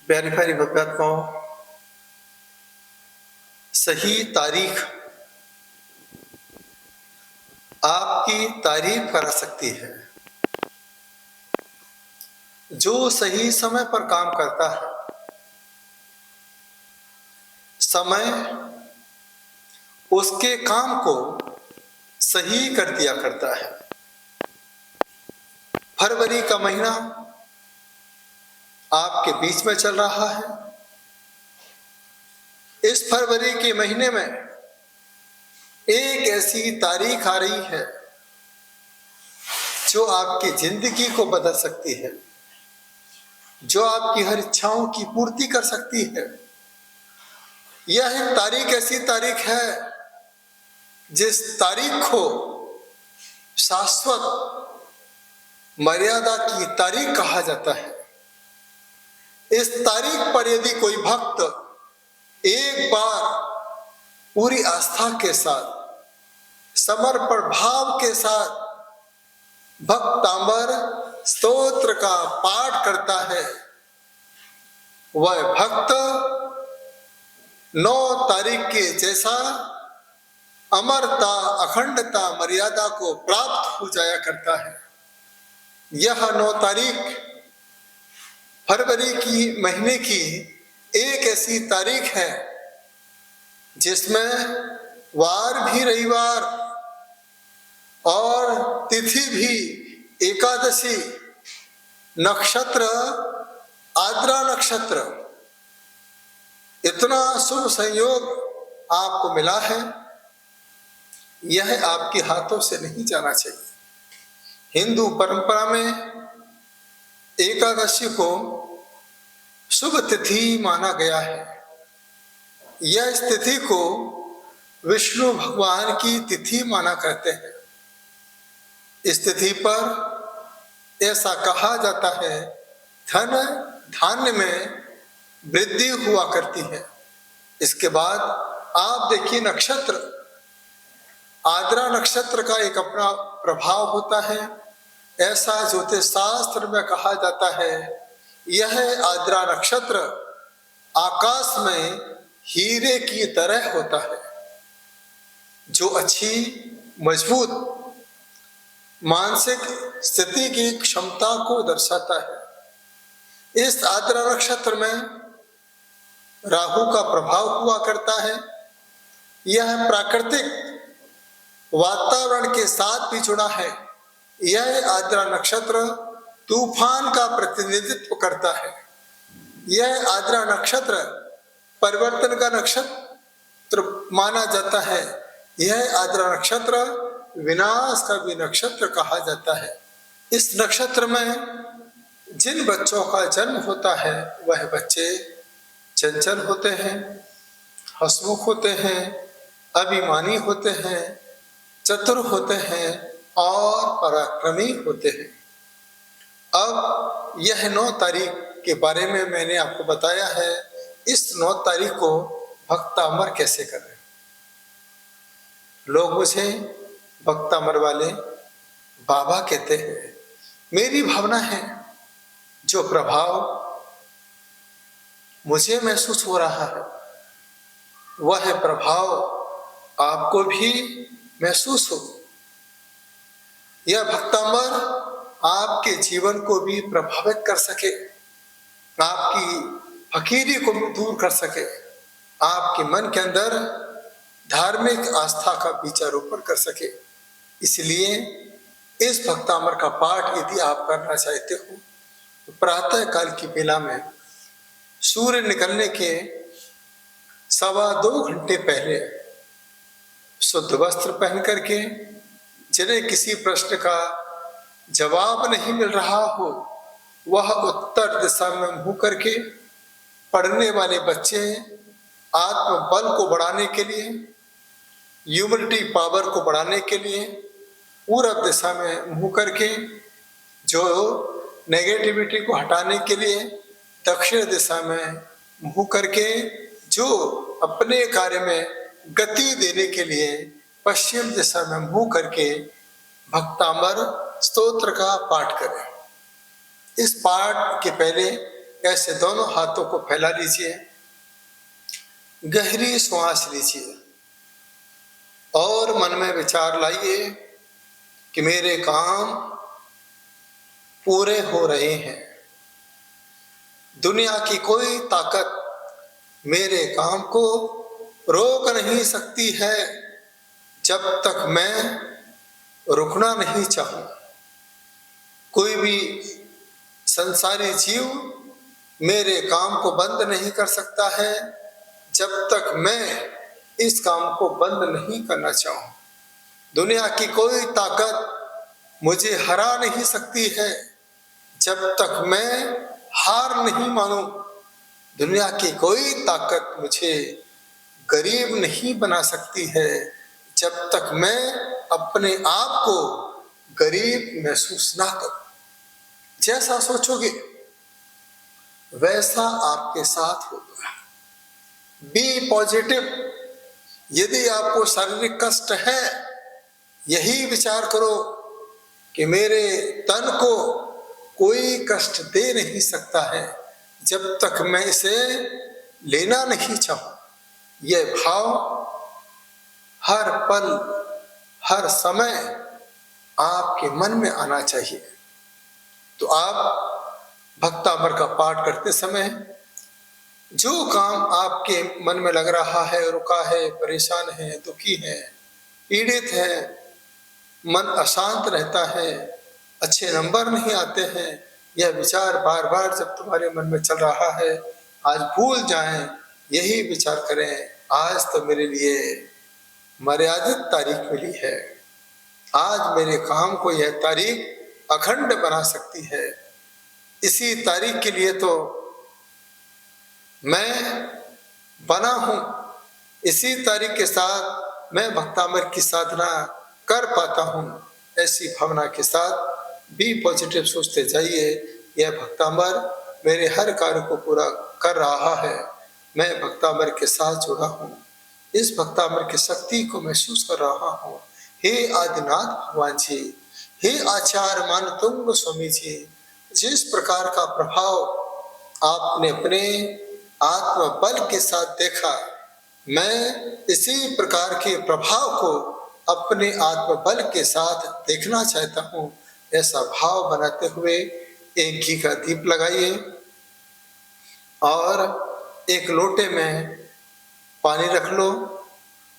प्यारी प्यारी भक्तात्माओं, सही तारीख आपकी तारीफ करा सकती है। जो सही समय पर काम करता है, समय उसके काम को सही कर दिया करता है। फरवरी का महीना आपके बीच में चल रहा है। इस फरवरी के महीने में एक ऐसी तारीख आ रही है जो आपकी जिंदगी को बदल सकती है, जो आपकी हर इच्छाओं की पूर्ति कर सकती है। यह एक तारीख ऐसी तारीख है जिस तारीख को शाश्वत मर्यादा की तारीख कहा जाता है। इस तारीख पर यदि कोई भक्त एक बार पूरी आस्था के साथ, समर्पण भाव के साथ भक्तांबर स्तोत्र का पाठ करता है, वह भक्त 9 तारीख के जैसा अमरता, अखंडता, मर्यादा को प्राप्त हो जाया करता है। यह 9 तारीख फरवरी की महीने की एक ऐसी तारीख है जिसमें वार भी रविवार और तिथि भी एकादशी, नक्षत्र आद्रा नक्षत्र, इतना शुभ संयोग आपको मिला है। यह आपके हाथों से नहीं जाना चाहिए। हिंदू परंपरा में एकादशी को शुभ तिथि माना गया है। यह इस तिथि को विष्णु भगवान की तिथि माना करते हैं। इस तिथि पर ऐसा कहा जाता है, धन धान्य में वृद्धि हुआ करती है। इसके बाद आप देखिए, नक्षत्र आद्रा नक्षत्र का एक अपना प्रभाव होता है। ऐसा ज्योतिष शास्त्र में कहा जाता है, यह आद्रा नक्षत्र आकाश में हीरे की तरह होता है, जो अच्छी मजबूत मानसिक स्थिति की क्षमता को दर्शाता है। इस आद्रा नक्षत्र में राहु का प्रभाव हुआ करता है। यह प्राकृतिक वातावरण के साथ भी जुड़ा है। यह आद्रा नक्षत्र तूफान का प्रतिनिधित्व करता है। यह आद्रा नक्षत्र परिवर्तन का नक्षत्र माना जाता है। यह आद्रा नक्षत्र विनाश का भी नक्षत्र कहा जाता है। इस नक्षत्र में जिन बच्चों का जन्म होता है, वह बच्चे चंचल होते हैं, हंसमुख होते हैं, अभिमानी होते हैं, चतुर होते हैं और पराक्रमी होते हैं। अब यह 9 तारीख के बारे में मैंने आपको बताया है। इस 9 तारीख को भक्तामर कैसे करें? लोग मुझे भक्तामर वाले बाबा कहते हैं। मेरी भावना है, जो प्रभाव मुझे महसूस हो रहा है, वह प्रभाव आपको भी महसूस हो। यह भक्तामर आपके जीवन को भी प्रभावित कर सके, आपकी फकीरी को दूर कर सके, आपके मन के अंदर धार्मिक आस्था का बीजारोपण कर सके। इसलिए इस भक्तामर का पाठ यदि आप करना चाहते हो, तो प्रातः काल की बेला में सूर्य निकलने के 2.25 घंटे पहले शुद्ध वस्त्र पहन करके, जिन्हें किसी प्रश्न का जवाब नहीं मिल रहा हो, वह उत्तर दिशा में मुंह करके, पढ़ने वाले बच्चे आत्मबल को बढ़ाने के लिए, ह्यूमिलिटी पावर को बढ़ाने के लिए पूरब दिशा में मुंह करके, जो नेगेटिविटी को हटाने के लिए दक्षिण दिशा में मुंह करके, जो अपने कार्य में गति देने के लिए पश्चिम दिशा में मुंह करके भक्तामर स्तोत्र का पाठ करें। इस पाठ के पहले ऐसे दोनों हाथों को फैला लीजिए, गहरी श्वास लीजिए और मन में विचार लाइए कि मेरे काम पूरे हो रहे हैं। दुनिया की कोई ताकत मेरे काम को रोक नहीं सकती है जब तक मैं रुकना नहीं चाहूं। कोई भी संसारी जीव मेरे काम को बंद नहीं कर सकता है जब तक मैं इस काम को बंद नहीं करना चाहूं। दुनिया की कोई ताकत मुझे हरा नहीं सकती है जब तक मैं हार नहीं मानूं। दुनिया की कोई ताकत मुझे गरीब नहीं बना सकती है जब तक मैं अपने आप को गरीब महसूस ना करूं। जैसा सोचोगे वैसा आपके साथ होगा। Be positive. यदि आपको शारीरिक कष्ट है, यही विचार करो कि मेरे तन को कोई कष्ट दे नहीं सकता है जब तक मैं इसे लेना नहीं चाहूं। यह भाव हर पल हर समय आपके मन में आना चाहिए। तो आप भक्तामर का पाठ करते समय जो काम आपके मन में लग रहा है, रुका है, परेशान है, दुखी है, पीड़ित है, मन अशांत रहता है, अच्छे नंबर नहीं आते हैं, यह विचार बार बार जब तुम्हारे मन में चल रहा है, आज भूल जाएं, यही विचार करें, आज तो मेरे लिए मर्यादित तारीख मिली है, आज मेरे काम को यह तारीख अखंड बना सकती है। इसी तारीख के लिए तो मैं बना हूं, इसी तारीख के साथ मैं भक्तामर की साधना कर पाता हूं। ऐसी भावना के साथ भी पॉजिटिव सोचते जाइए। यह भक्तामर मेरे हर कार्य को पूरा कर रहा है, मैं भक्तामर के साथ जुड़ा हूं, इस भक्तामर की शक्ति को महसूस कर रहा हूं। हे आदिनाथ भगवान जी, हे आचार्य मानतुंग स्वामी जी, जिस प्रकार का प्रभाव आपने अपने आत्म बल के साथ देखा, मैं इसी प्रकार के प्रभाव को अपने आत्म बल के साथ देखना चाहता हूं। ऐसा भाव बनाते हुए एक घी का दीप लगाइए और एक लोटे में पानी रख लो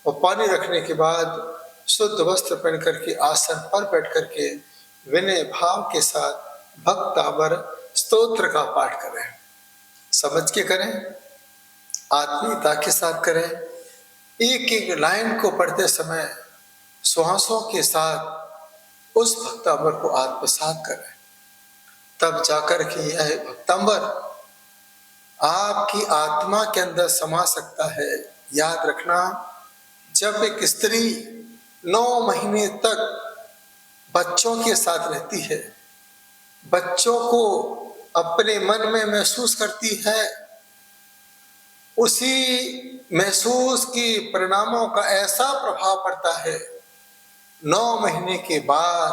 और पानी रखने के बाद शुद्ध वस्त्र पहन करके आसन पर बैठ करके विनय भाव के साथ भक्तामर स्तोत्र का पाठ करें। समझ के करें, आत्मीयता के साथ करें। एक एक लाइन को पढ़ते समय श्वासों के साथ उस भक्तामर को आत्मसात करें, तब जाकर के यह भक्तामर आपकी आत्मा के अंदर समा सकता है। याद रखना, जब एक स्त्री 9 महीने तक बच्चों के साथ रहती है, बच्चों को अपने मन में महसूस करती है, उसी महसूस की परिणामों का ऐसा प्रभाव पड़ता है। 9 महीने के बाद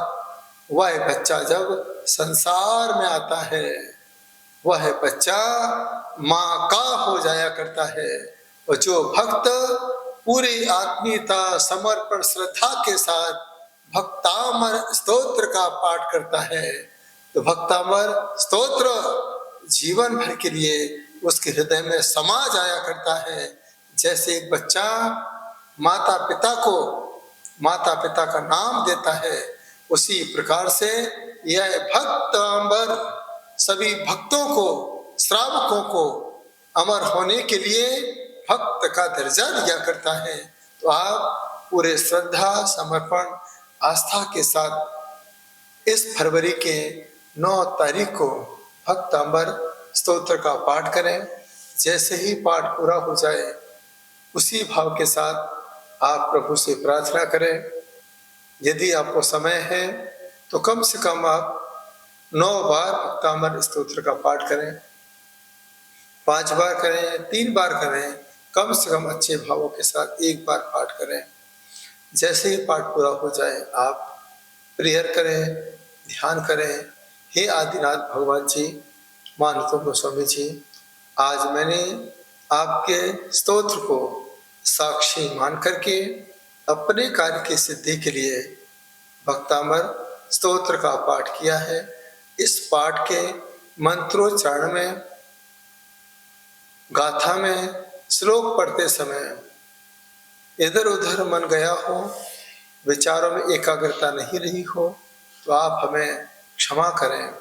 वह बच्चा जब संसार में आता है, वह बच्चा मां का हो जाया करता है। और जो भक्त पूरी आत्मीयता, समर्पण, श्रद्धा के साथ भक्तामर स्तोत्र का पाठ करता है, तो भक्तामर स्तोत्र जीवन भर के लिए उसके हृदय में समा जाया करता है। जैसे एक बच्चा माता पिता का नाम देता है, उसी प्रकार से यह भक्तामर सभी भक्तों को, श्रावकों को अमर होने के लिए भक्त का दर्जा दिया करता है। तो आप पूरे श्रद्धा, समर्पण, आस्था के साथ इस फरवरी के 9 तारीख को भक्तामर स्तोत्र का पाठ करें। जैसे ही पाठ पूरा हो जाए, उसी भाव के साथ आप प्रभु से प्रार्थना करें। यदि आपको समय है तो कम से कम आप 9 बार भक्तामर स्तोत्र का पाठ करें, 5 बार करें, 3 बार करें, कम से कम अच्छे भावों के साथ 1 बार पाठ करें। जैसे ही पाठ पूरा हो जाए, आप प्रेयर करें, ध्यान करें। हे आदिनाथ भगवान जी, मानतो गोस्वामी जी, आज मैंने आपके स्तोत्र को साक्षी मान करके अपने कार्य की सिद्धि के लिए भक्तामर स्तोत्र का पाठ किया है। इस पाठ के मंत्रोच्चारण में, गाथा में, श्लोक पढ़ते समय इधर उधर मन गया हो, विचारों में एकाग्रता नहीं रही हो, तो आप हमें क्षमा करें।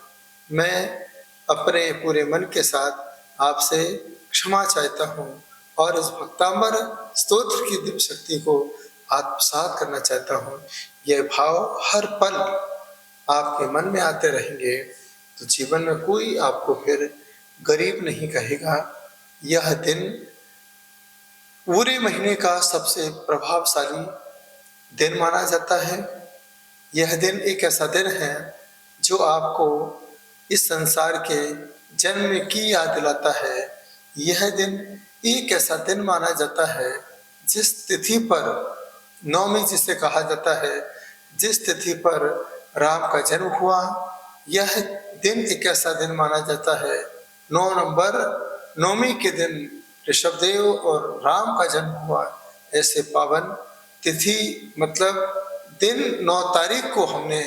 मैं अपने पूरे मन के साथ आपसे क्षमा चाहता हूँ और इस भक्तांबर स्तोत्र की दिव्य शक्ति को आत्मसात करना चाहता हूँ। यह भाव हर पल आपके मन में आते रहेंगे तो जीवन में कोई आपको फिर गरीब नहीं कहेगा। यह दिन पूरे महीने का सबसे प्रभावशाली दिन माना जाता है। यह दिन एक ऐसा दिन है जो आपको इस संसार के जन्म की याद दिलाता है। यह दिन एक ऐसा दिन माना जाता है जिस तिथि पर, नवमी जिसे कहा जाता है, जिस तिथि पर राम का जन्म हुआ, यह दिन एक ऐसा दिन माना जाता है। 9 नवंबर नवमी के दिन ऋषभदेव और राम का जन्म हुआ। ऐसे पावन तिथि मतलब दिन 9 तारीख को हमने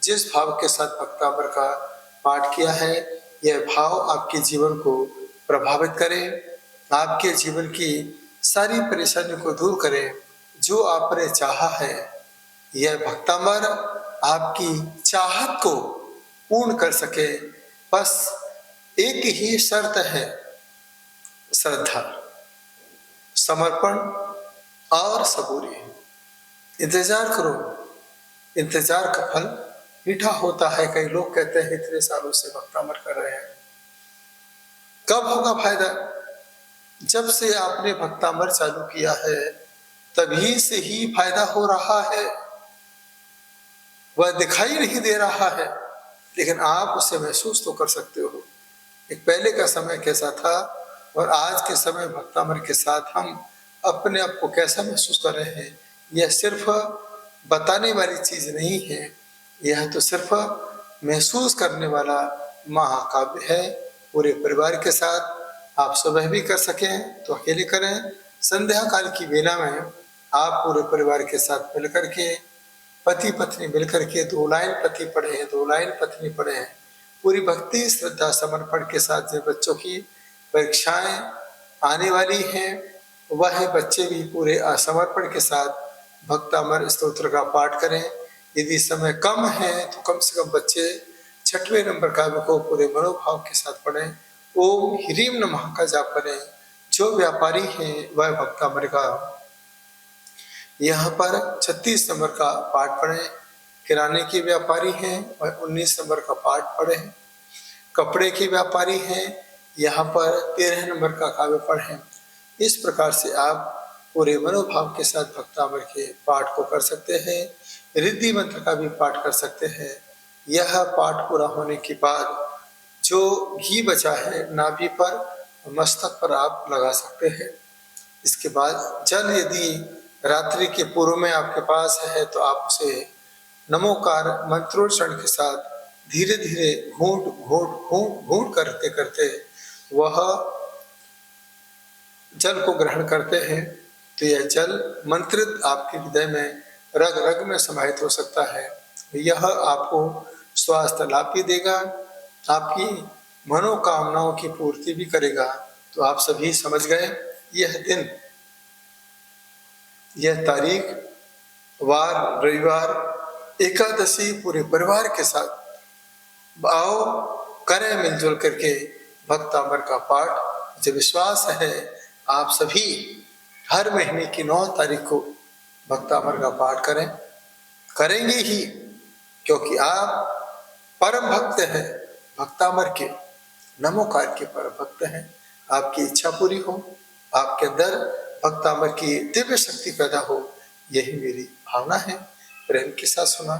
जिस भाव के साथ भक्तामर का पाठ किया है, यह भाव आपके जीवन को प्रभावित करे, आपके जीवन की सारी परेशानियों को दूर करे। जो आपने चाहा है, यह भक्तामर आपकी चाहत को पूर्ण कर सके। बस एक ही शर्त है, श्रद्धा, समर्पण और सबूरी। इंतजार करो, इंतजार का फल मीठा होता है। कई लोग कहते हैं इतने सालों से भक्तामर कर रहे हैं, कब होगा फायदा? जब से आपने भक्तामर चालू किया है तभी से ही फायदा हो रहा है। वह दिखाई नहीं दे रहा है लेकिन आप उसे महसूस तो कर सकते हो। एक पहले का समय कैसा था और आज के समय भक्तामर के साथ हम अपने आप को कैसा महसूस कर रहे हैं, यह सिर्फ बताने वाली चीज नहीं है, यह तो सिर्फ महसूस करने वाला महाकाव्य है। पूरे परिवार के साथ आप सुबह भी कर सकें तो अकेले करें, संध्या काल की वेला में आप पूरे परिवार के साथ मिलकर के, पति पत्नी मिलकर के 2 लाइन पति पढ़े हैं, 2 लाइन पत्नी पढ़े हैं। पूरी भक्ति श्रद्धा समर्पण के साथ जो बच्चों की परीक्षाएं आने वाली हैं, वह बच्चे भी पूरे समर्पण के साथ भक्तामर स्तोत्र का पाठ करें। यदि समय कम है तो कम से कम बच्चे 6वें नंबर काव्य को पूरे मनोभाव के साथ पढ़ें। ओम ह्रीम नमः का जाप करें। जो व्यापारी हैं वह भक्तामर का यहाँ पर 36 नंबर का पाठ पढ़ें। किराने के व्यापारी हैं वह 19 नंबर का पाठ पढ़ें। कपड़े के व्यापारी हैं यहाँ पर 13 नंबर का काव्य पढ़ें। इस प्रकार से आप पूरे मनोभाव के साथ भक्तामर के पाठ को कर सकते हैं। रिद्धि मंत्र का भी पाठ कर सकते हैं। यह पाठ पूरा होने के बाद जो घी बचा है नाभि पर, मस्तक पर आप लगा सकते हैं। इसके बाद जल यदि रात्रि के पूर्व में आपके पास है तो आप उसे नमोकार मंत्रोच्चारण के साथ धीरे धीरे घूंट घूंट घूंट घूंट करते करते वह जल को ग्रहण करते हैं तो यह जल मंत्रित आपके हृदय में रग रग में समाहित हो सकता है। यह आपको स्वास्थ्य लाभ भी देगा, आपकी मनोकामनाओं की पूर्ति भी करेगा। तो आप सभी समझ गए, यह दिन, यह तारीख, वार, रविवार, एकादशी पूरे परिवार के साथ आओ करें मिलजुल करके भक्तामर का पाठ। मुझे विश्वास है आप सभी हर महीने की 9 तारीख को भक्तामर का पाठ करेंगे ही, क्योंकि आप परम भक्त हैं, भक्तामर के नमोकार के परम भक्त हैं। आपकी इच्छा पूरी हो, आपके अंदर भक्तामर की दिव्य शक्ति पैदा हो, यही मेरी भावना है। प्रेम के साथ सुना,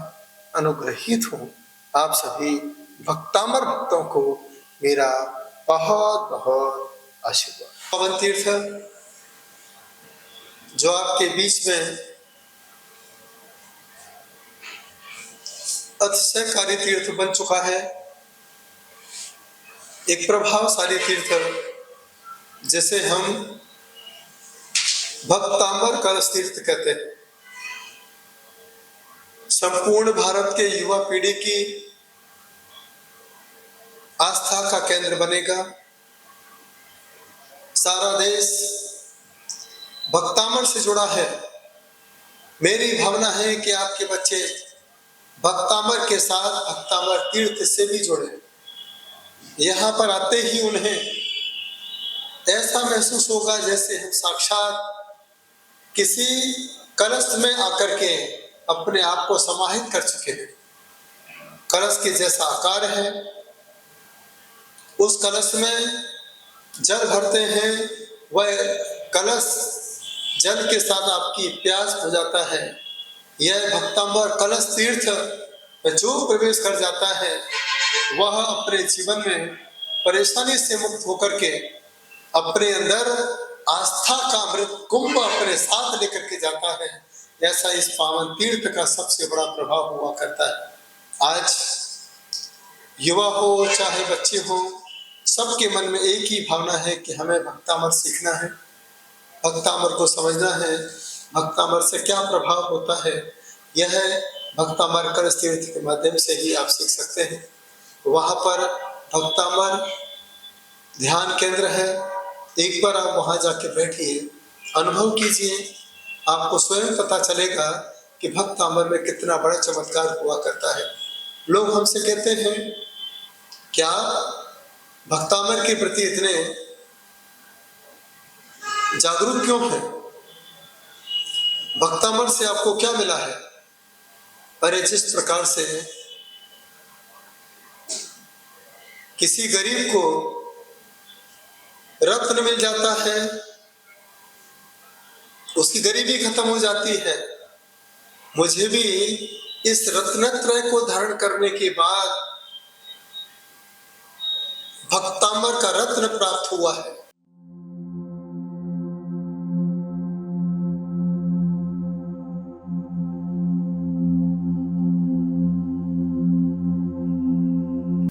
अनुग्रहित हूँ। आप सभी भक्तामर भक्तों को मेरा बहुत बहुत आशीर्वाद। पवन तीर्थ जो आपके बीच में अतिशयकारी तीर्थ बन चुका है, एक प्रभावशाली तीर्थ जिसे हम भक्तांबर कलश तीर्थ कहते हैं, संपूर्ण भारत के युवा पीढ़ी की आस्था का केंद्र बनेगा। सारा देश भक्तांबर से जुड़ा है। मेरी भावना है कि आपके बच्चे भक्तांबर के साथ भक्तांबर तीर्थ से भी जुड़े। यहाँ पर आते ही उन्हें ऐसा महसूस होगा जैसे हम साक्षात किसी कलश में आकर के अपने आप को समाहित कर चुके हैं। कलश के जैसा आकार है, उस कलश में जल भरते हैं, वह कलश जल के साथ आपकी प्यास बुझाता है। यह भक्तांबर कलश तीर्थ में जो प्रवेश कर जाता है वह अपने जीवन में परेशानी से मुक्त होकर के अपने अंदर आस्था का अमृत कुंभ अपने साथ लेकर के जाता है। ऐसा इस पावन तीर्थ का सबसे बड़ा प्रभाव हुआ करता है। आज युवा हो चाहे बच्चे हो, सबके मन में एक ही भावना है कि हमें भक्तांबर सीखना है, भक्तांबर को समझना है, भक्तांबर से क्या प्रभाव होता है। यह भक्तांबर कलश तीर्थ के माध्यम से ही आप सीख सकते हैं। वहां पर भक्तांबर ध्यान केंद्र है। एक बार आप वहां जाके बैठिए, अनुभव कीजिए, आपको स्वयं पता चलेगा कि भक्तांबर में कितना बड़ा चमत्कार हुआ करता है। लोग हमसे कहते हैं, क्या भक्तांबर के प्रति इतने जागरूक क्यों हैं? भक्तांबर से आपको क्या मिला है? अरे जिस प्रकार से किसी गरीब को रत्न मिल जाता है, उसकी गरीबी खत्म हो जाती है, मुझे भी इस रत्नत्रय को धारण करने के बाद भक्तांबर का रत्न प्राप्त हुआ है।